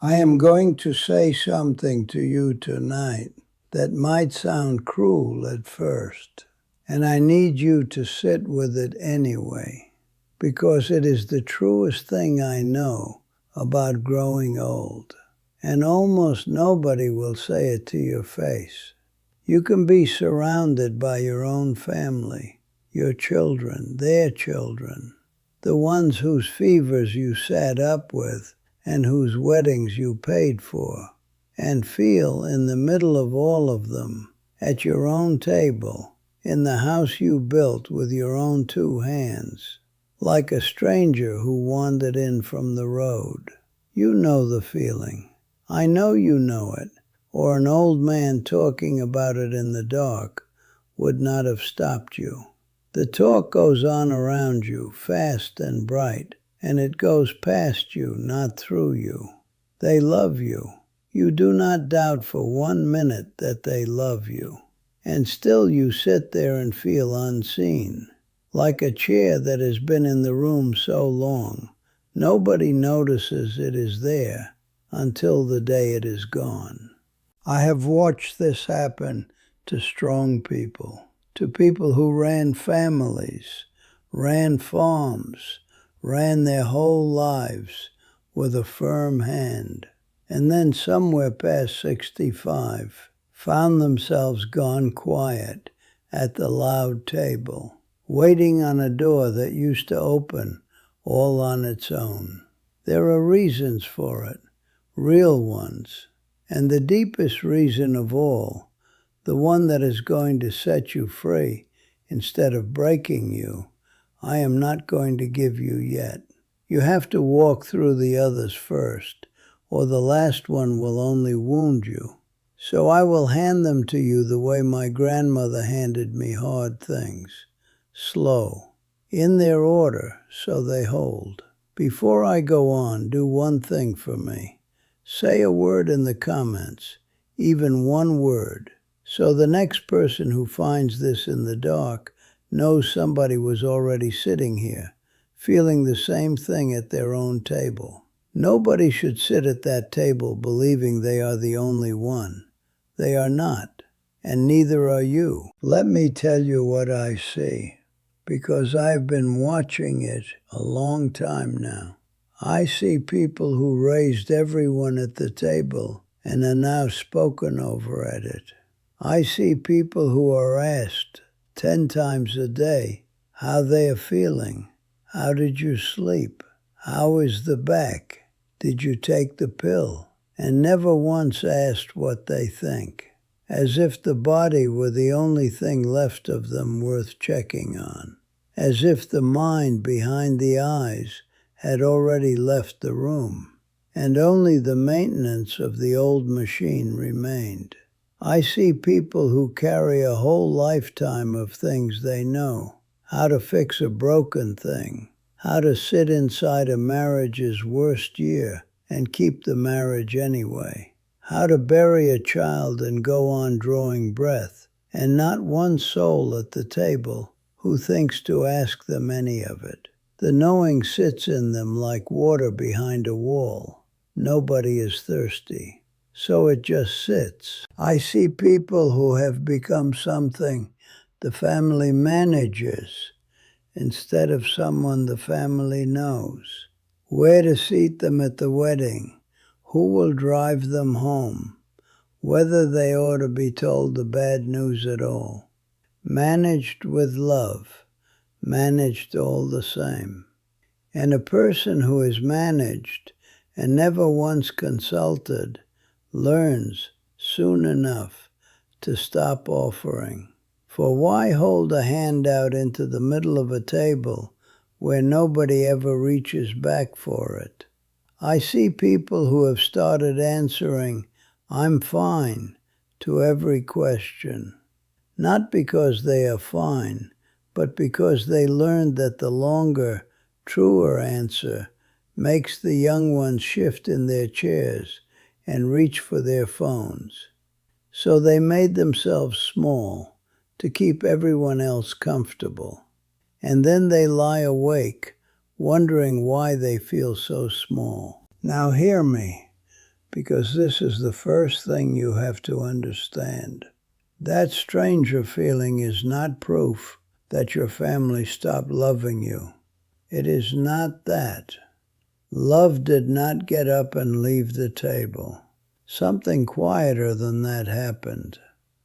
I am going to say something to you tonight that might sound cruel at first, and I need you to sit with it anyway, because it is the truest thing I know about growing old, and almost nobody will say it to your face. You can be surrounded by your own family, your children, their children, the ones whose fevers you sat up with and whose weddings you paid for, and feel in the middle of all of them, at your own table, in the house you built with your own 2 hands, like a stranger who wandered in from the road. You know the feeling. I know you know it, or an old man talking about it in the dark would not have stopped you. The talk goes on around you, fast and bright, and it goes past you, not through you. They love you. You do not doubt for 1 minute that they love you. And still you sit there and feel unseen, like a chair that has been in the room so long. Nobody notices it is there until the day it is gone. I have watched this happen to strong people, to people who ran families, ran farms, ran their whole lives with a firm hand, and then somewhere past 65, found themselves gone quiet at the loud table, waiting on a door that used to open all on its own. There are reasons for it, real ones, and the deepest reason of all, the one that is going to set you free instead of breaking you, I am not going to give you yet. You have to walk through the others first, or the last one will only wound you. So I will hand them to you the way my grandmother handed me hard things, slow, in their order so they hold. Before I go on, do one thing for me. Say a word in the comments, even one word, so the next person who finds this in the dark knows somebody was already sitting here, feeling the same thing at their own table. Nobody should sit at that table believing they are the only one. They are not, and neither are you. Let me tell you what I see, because I've been watching it a long time now. I see people who raised everyone at the table and are now spoken over at it. I see people who are asked 10 times a day how they are feeling. How did you sleep? How is the back? Did you take the pill? And never once asked what they think, as if the body were the only thing left of them worth checking on, as if the mind behind the eyes had already left the room, and only the maintenance of the old machine remained. I see people who carry a whole lifetime of things they know, how to fix a broken thing, how to sit inside a marriage's worst year and keep the marriage anyway, how to bury a child and go on drawing breath, and not one soul at the table who thinks to ask them any of it. The knowing sits in them like water behind a wall. Nobody is thirsty, so it just sits. I see people who have become something the family manages instead of someone the family knows. Where to seat them at the wedding, who will drive them home, whether they ought to be told the bad news at all. Managed with love, managed all the same. And a person who is managed and never once consulted learns soon enough to stop offering. For why hold a hand out into the middle of a table where nobody ever reaches back for it? I see people who have started answering, "I'm fine," to every question. Not because they are fine, but because they learned that the longer, truer answer makes the young ones shift in their chairs and reach for their phones. So they made themselves small to keep everyone else comfortable. And then they lie awake, wondering why they feel so small. Now hear me. because this is the first thing you have to understand. That stranger feeling is not proof that your family stopped loving you. It is not that. Love did not get up and leave the table. Something quieter than that happened.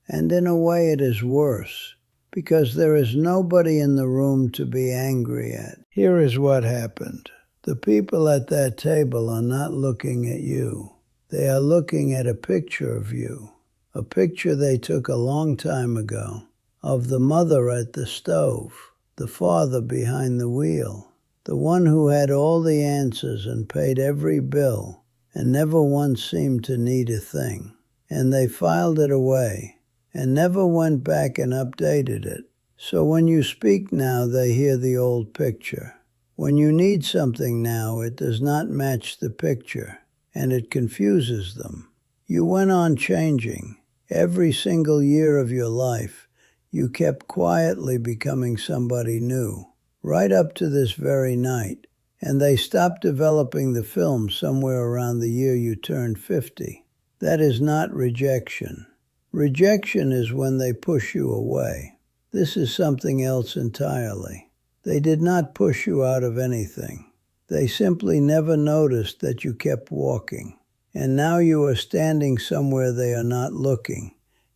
And in a way it is worse, because there is nobody in the room to be angry at. Here is what happened. The people at that table are not looking at you. They are looking at a picture of you, a picture they took a long time ago, of the mother at the stove, the father behind the wheel, the one who had all the answers and paid every bill and never once seemed to need a thing. And they filed it away and never went back and updated it. So when you speak now, they hear the old picture. When you need something now, it does not match the picture, and it confuses them. You went on changing. Every single year of your life, you kept quietly becoming somebody new, right up to this very night. And they stopped developing the film somewhere around the year you turned 50. That is not rejection. Rejection is when they push you away. This is something else entirely. They did not push you out of anything. They simply never noticed that you kept walking. And now you are standing somewhere they are not looking,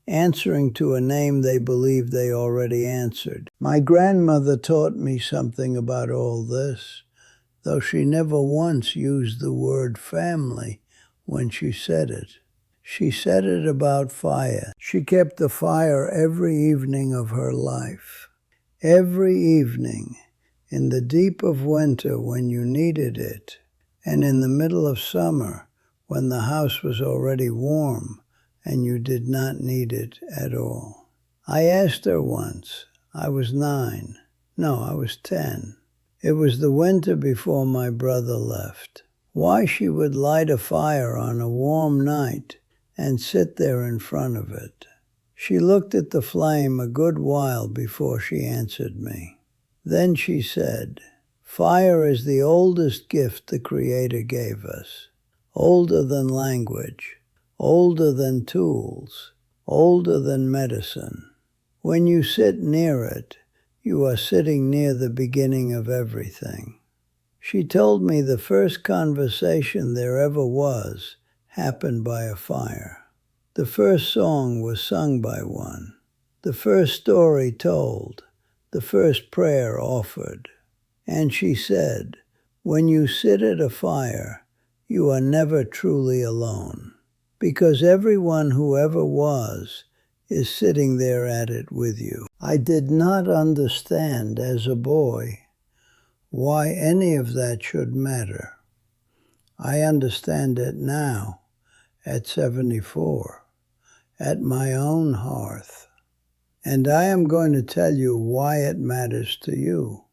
answering to a name they believe they already answered. My grandmother taught me something about all this, though she never once used the word family when she said it. She said it about fire. She kept the fire every evening of her life. Every evening, in the deep of winter when you needed it, and in the middle of summer when the house was already warm and you did not need it at all. I asked her once, I was 9. No, I was 10. It was the winter before my brother left. Why she would light a fire on a warm night and sit there in front of it. She looked at the flame a good while before she answered me. Then she said, "Fire is the oldest gift the Creator gave us, older than language, older than tools, older than medicine. When you sit near it, you are sitting near the beginning of everything." She told me the first conversation there ever was happened by a fire. The first song was sung by one. The first story told. The first prayer offered. And she said, when you sit at a fire, you are never truly alone, because everyone who ever was is sitting there at it with you. I did not understand as a boy why any of that should matter. I understand it now, at 74, at my own hearth. And I am going to tell you why it matters to you,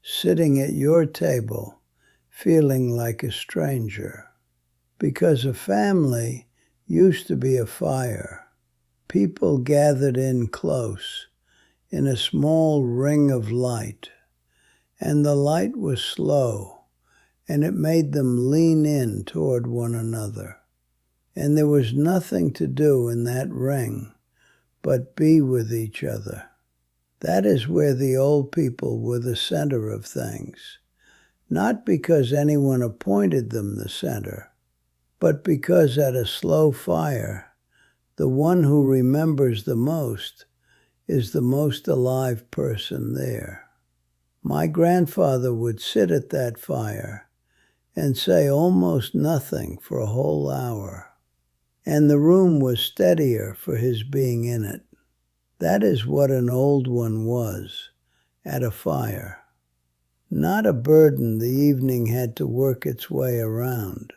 sitting at your table, feeling like a stranger. Because a family used to be a fire. People gathered in close, in a small ring of light. And the light was slow, and it made them lean in toward one another. And there was nothing to do in that ring but be with each other. That is where the old people were the center of things, not because anyone appointed them the center, but because at a slow fire, the one who remembers the most is the most alive person there. My grandfather would sit at that fire and say almost nothing for a whole hour, and the room was steadier for his being in it. That is what an old one was, at a fire. Not a burden the evening had to work its way around.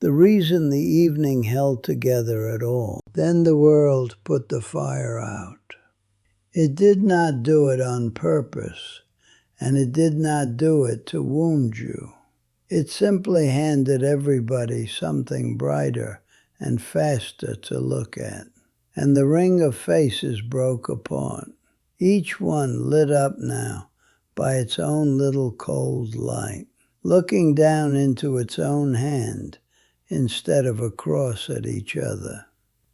The reason the evening held together at all. Then the world put the fire out. It did not do it on purpose, and it did not do it to wound you. It simply handed everybody something brighter and faster to look at. And the ring of faces broke apart, each one lit up now by its own little cold light, looking down into its own hand instead of across at each other.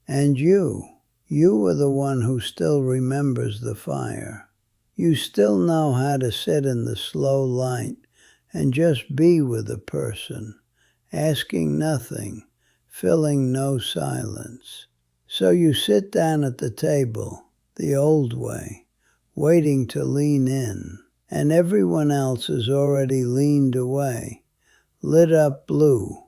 And you are the one who still remembers the fire. You still know how to sit in the slow light and just be with a person, asking nothing, filling no silence. So you sit down at the table, the old way, waiting to lean in, and everyone else has already leaned away, lit up blue,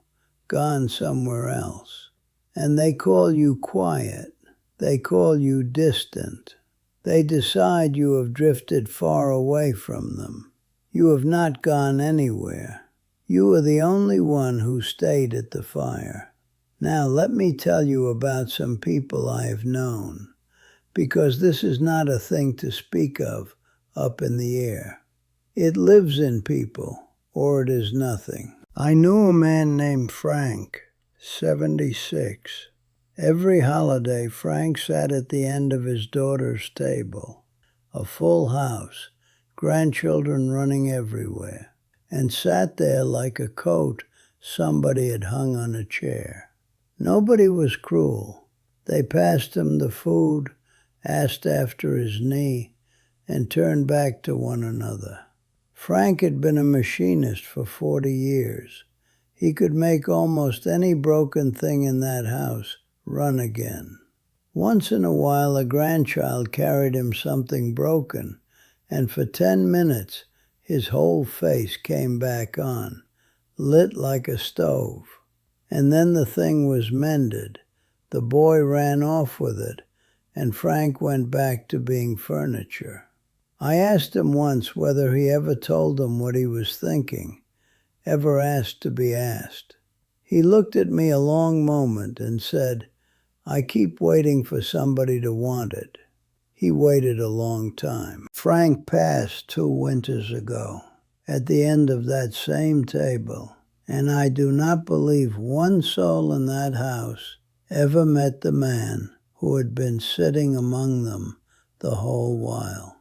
gone somewhere else. And they call you quiet. They call you distant. They decide you have drifted far away from them. You have not gone anywhere. You are the only one who stayed at the fire. Now let me tell you about some people I have known, because this is not a thing to speak of up in the air. It lives in people, or it is nothing. I knew a man named Frank, 76. Every holiday, Frank sat at the end of his daughter's table, a full house, grandchildren running everywhere, and sat there like a coat somebody had hung on a chair. Nobody was cruel. They passed him the food, asked after his knee, and turned back to one another. Frank had been a machinist for 40 years. He could make almost any broken thing in that house run again. Once in a while, a grandchild carried him something broken, and for 10 minutes his whole face came back on, lit like a stove. And then the thing was mended. The boy ran off with it, and Frank went back to being furniture. I asked him once whether he ever told them what he was thinking, ever asked to be asked. He looked at me a long moment and said, "I keep waiting for somebody to want it." He waited a long time. Frank passed 2 winters ago, at the end of that same table, and I do not believe one soul in that house ever met the man who had been sitting among them the whole while.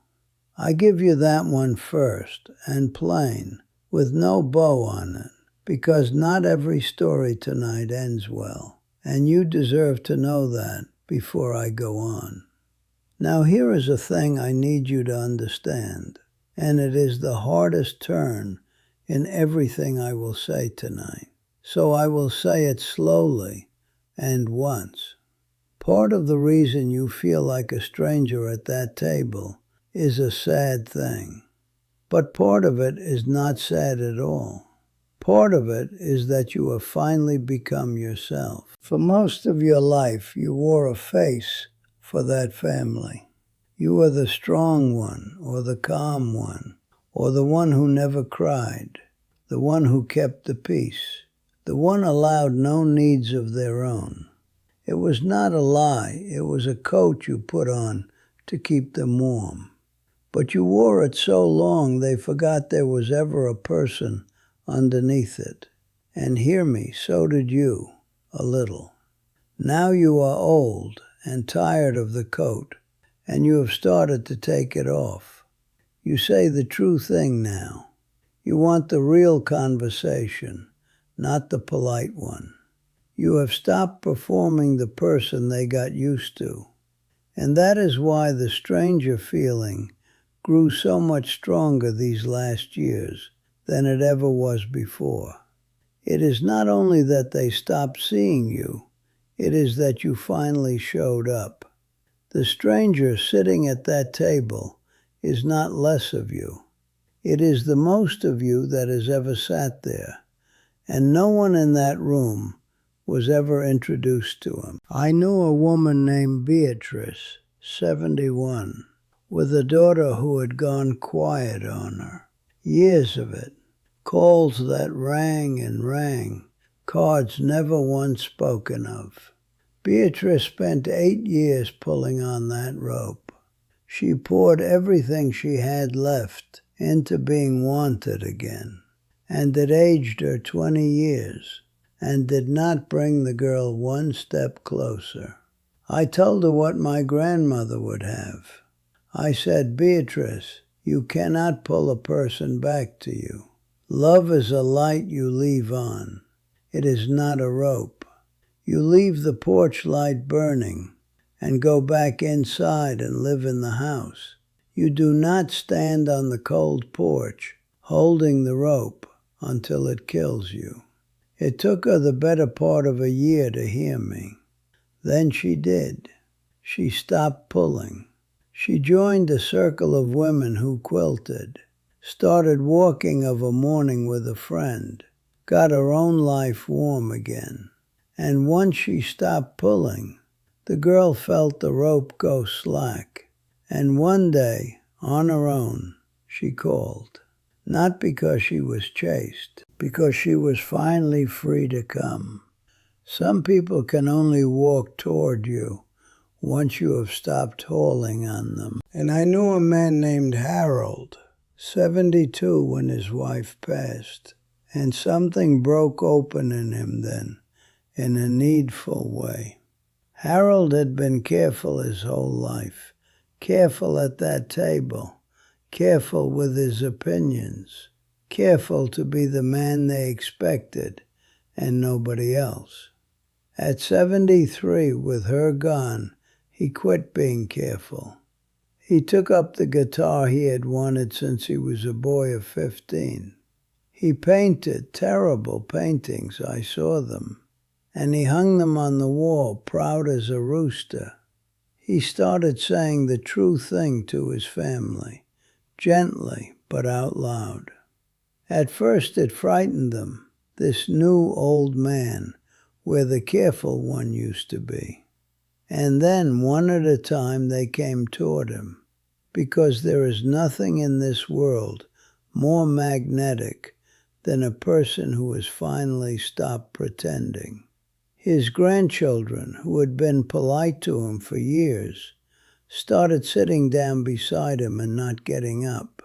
I give you that one first, and plain, with no bow on it, because not every story tonight ends well, and you deserve to know that before I go on. Now here is a thing I need you to understand, and it is the hardest turn in everything I will say tonight. So I will say it slowly and once. Part of the reason you feel like a stranger at that table is a sad thing. But part of it is not sad at all. Part of it is that you have finally become yourself. For most of your life, you wore a face for that family. You were the strong one, or the calm one, or the one who never cried, the one who kept the peace, the one allowed no needs of their own. It was not a lie, it was a coat you put on to keep them warm. But you wore it so long they forgot there was ever a person underneath it. And hear me, so did you, a little. Now you are old and tired of the coat, and you have started to take it off. You say the true thing now. You want the real conversation, not the polite one. You have stopped performing the person they got used to. And that is why the stranger feeling grew so much stronger these last years than it ever was before. It is not only that they stopped seeing you, it is that you finally showed up. The stranger sitting at that table is not less of you. It is the most of you that has ever sat there, and no one in that room was ever introduced to him. I knew a woman named Beatrice, 71, with a daughter who had gone quiet on her. Years of it. Calls that rang and rang. Cards never once spoken of. Beatrice spent 8 years pulling on that rope. She poured everything she had left into being wanted again. And it aged her 20 years and did not bring the girl one step closer. I told her what my grandmother would have. I said, "Beatrice, you cannot pull a person back to you. Love is a light you leave on. It is not a rope. You leave the porch light burning and go back inside and live in the house. You do not stand on the cold porch holding the rope until it kills you. It took her the better part of a year to hear me. Then she did. She stopped pulling. She joined a circle of women who quilted, started walking of a morning with a friend, got her own life warm again. And once she stopped pulling, the girl felt the rope go slack. And one day, on her own, she called. Not because she was chased, because she was finally free to come. Some people can only walk toward you once you have stopped hauling on them. And I knew a man named Harold, 72 when his wife passed, and something broke open in him then, in a needful way. Harold had been careful his whole life, careful at that table, careful with his opinions, careful to be the man they expected and nobody else. At 73, with her gone, he quit being careful. He took up the guitar he had wanted since he was a boy of 15. He painted terrible paintings, I saw them, and he hung them on the wall, proud as a rooster. He started saying the true thing to his family, gently but out loud. At first it frightened them, this new old man, where the careful one used to be. And then, one at a time, they came toward him, because there is nothing in this world more magnetic than a person who has finally stopped pretending. His grandchildren, who had been polite to him for years, started sitting down beside him and not getting up.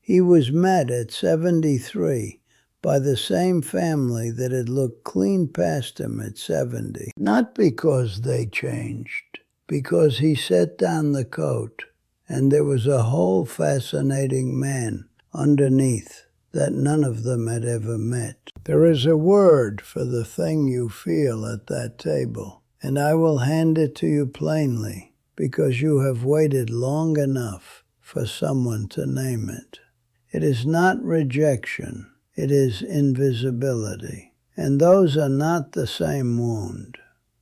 He was met at 73 by the same family that had looked clean past him at 70. Not because they changed, because he set down the coat and there was a whole fascinating man underneath that none of them had ever met. There is a word for the thing you feel at that table, and I will hand it to you plainly, because you have waited long enough for someone to name it. It is not rejection, it is invisibility. And those are not the same wound.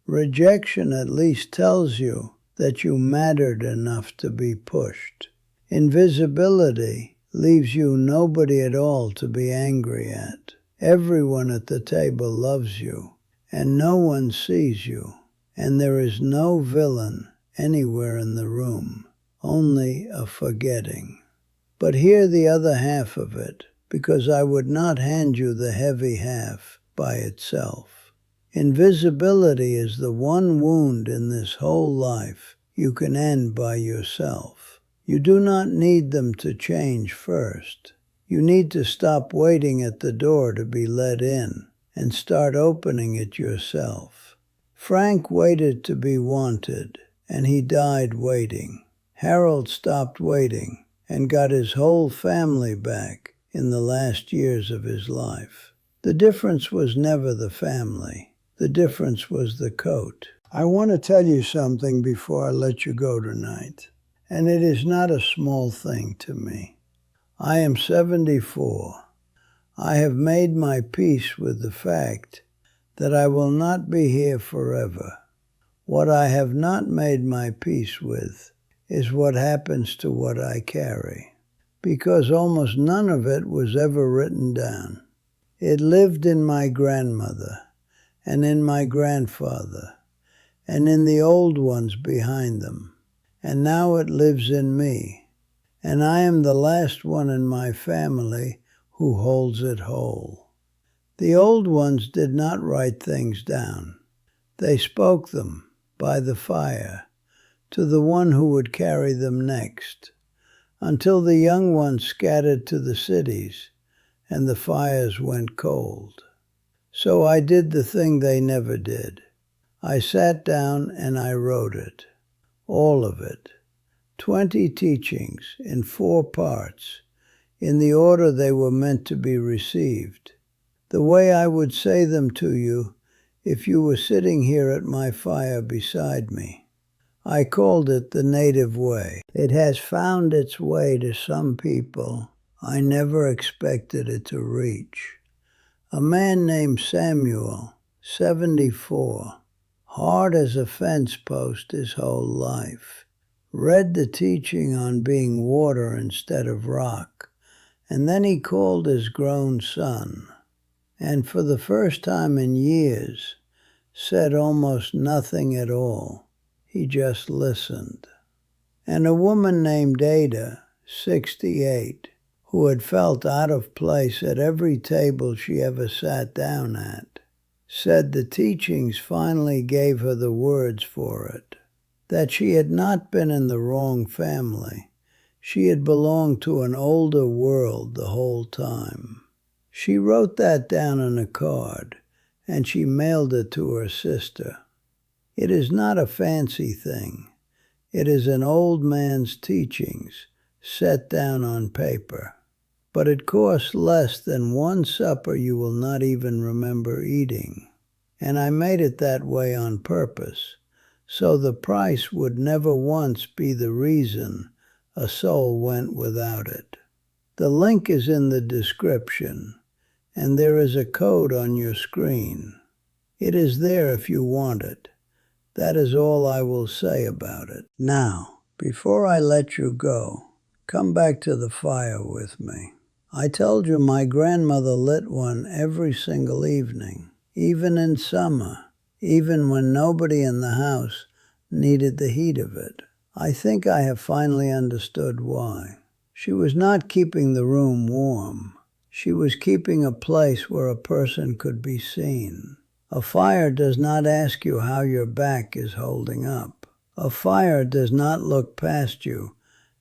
Rejection at least tells you that you mattered enough to be pushed. Invisibility leaves you nobody at all to be angry at. Everyone at the table loves you, and no one sees you, and there is no villain anywhere in the room, only a forgetting. But hear the other half of it, because I would not hand you the heavy half by itself. Invisibility is the one wound in this whole life you can end by yourself. You do not need them to change first. You need to stop waiting at the door to be let in and start opening it yourself. Frank waited to be wanted, and he died waiting. Harold stopped waiting and got his whole family back in the last years of his life. The difference was never the family. The difference was the coat. I want to tell you something before I let you go tonight, and it is not a small thing to me. I am 74. I have made my peace with the fact that I will not be here forever. What I have not made my peace with is what happens to what I carry, because almost none of it was ever written down. It lived in my grandmother, and in my grandfather, and in the old ones behind them, and now it lives in me, and I am the last one in my family who holds it whole. The old ones did not write things down. They spoke them by the fire to the one who would carry them next, until the young ones scattered to the cities and the fires went cold. So I did the thing they never did. I sat down and I wrote it, all of it, 20 teachings in 4 parts, in the order they were meant to be received. the way I would say them to you if you were sitting here at my fire beside me. I called it the native way. It has found its way to some people I never expected it to reach. A man named Samuel, 74, hard as a fence post his whole life, read the teaching on being water instead of rock, and then he called his grown son, and for the first time in years, said almost nothing at all. He just listened. And a woman named Ada, 68, who had felt out of place at every table she ever sat down at, said the teachings finally gave her the words for it, that she had not been in the wrong family. She had belonged to an older world the whole time. She wrote that down on a card, and she mailed it to her sister. It is not a fancy thing. It is an old man's teachings set down on paper. But it costs less than one supper you will not even remember eating. And I made it that way on purpose, so the price would never once be the reason a soul went without it. The link is in the description, and there is a code on your screen. It is there if you want it. That is all I will say about it. Now, before I let you go, come back to the fire with me. I told you my grandmother lit one every single evening, even in summer, even when nobody in the house needed the heat of it. I think I have finally understood why. She was not keeping the room warm. She was keeping a place where a person could be seen. A fire does not ask you how your back is holding up. A fire does not look past you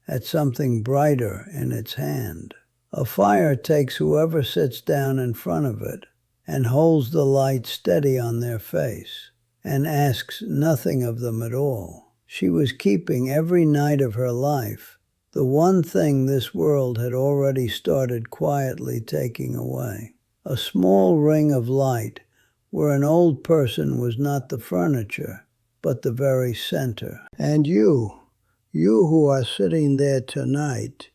at something brighter in its hand. A fire takes whoever sits down in front of it and holds the light steady on their face and asks nothing of them at all. She was keeping every night of her life the one thing this world had already started quietly taking away. A small ring of light where an old person was not the furniture, but the very center. And you who are sitting there tonight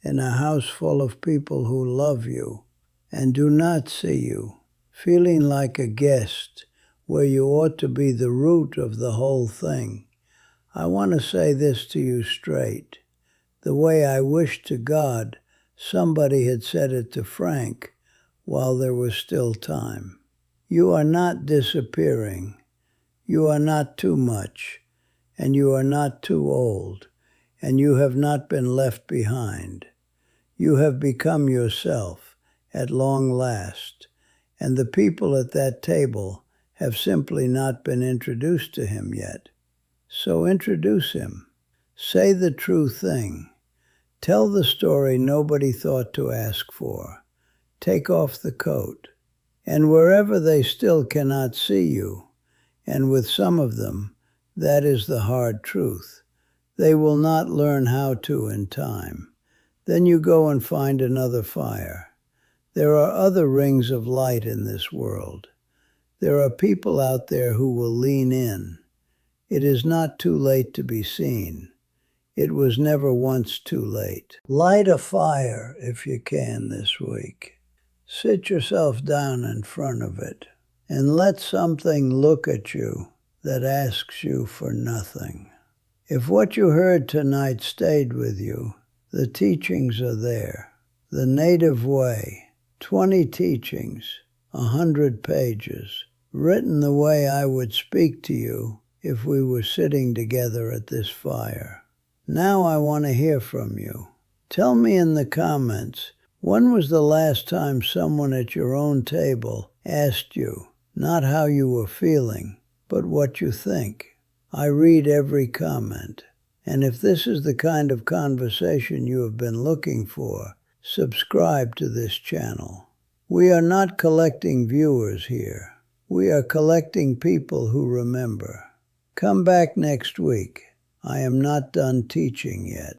in a house full of people who love you and do not see you, feeling like a guest where you ought to be the root of the whole thing, I want to say this to you straight, the way I wish to God somebody had said it to Frank while there was still time. You are not disappearing. You are not too much, and you are not too old, and you have not been left behind. You have become yourself at long last, and the people at that table have simply not been introduced to him yet. So introduce him. Say the true thing. Tell the story nobody thought to ask for. Take off the coat. And wherever they still cannot see you, and with some of them, that is the hard truth, they will not learn how to in time. Then you go and find another fire. There are other rings of light in this world. There are people out there who will lean in. It is not too late to be seen. It was never once too late. Light a fire if you can this week. Sit yourself down in front of it and let something look at you that asks you for nothing. If what you heard tonight stayed with you, the teachings are there. The Native Way, 20 teachings, 100 pages, written the way I would speak to you if we were sitting together at this fire. Now I want to hear from you. Tell me in the comments, when was the last time someone at your own table asked you, not how you were feeling, but what you think? I read every comment. And if this is the kind of conversation you have been looking for, subscribe to this channel. We are not collecting viewers here. We are collecting people who remember. Come back next week. I am not done teaching yet.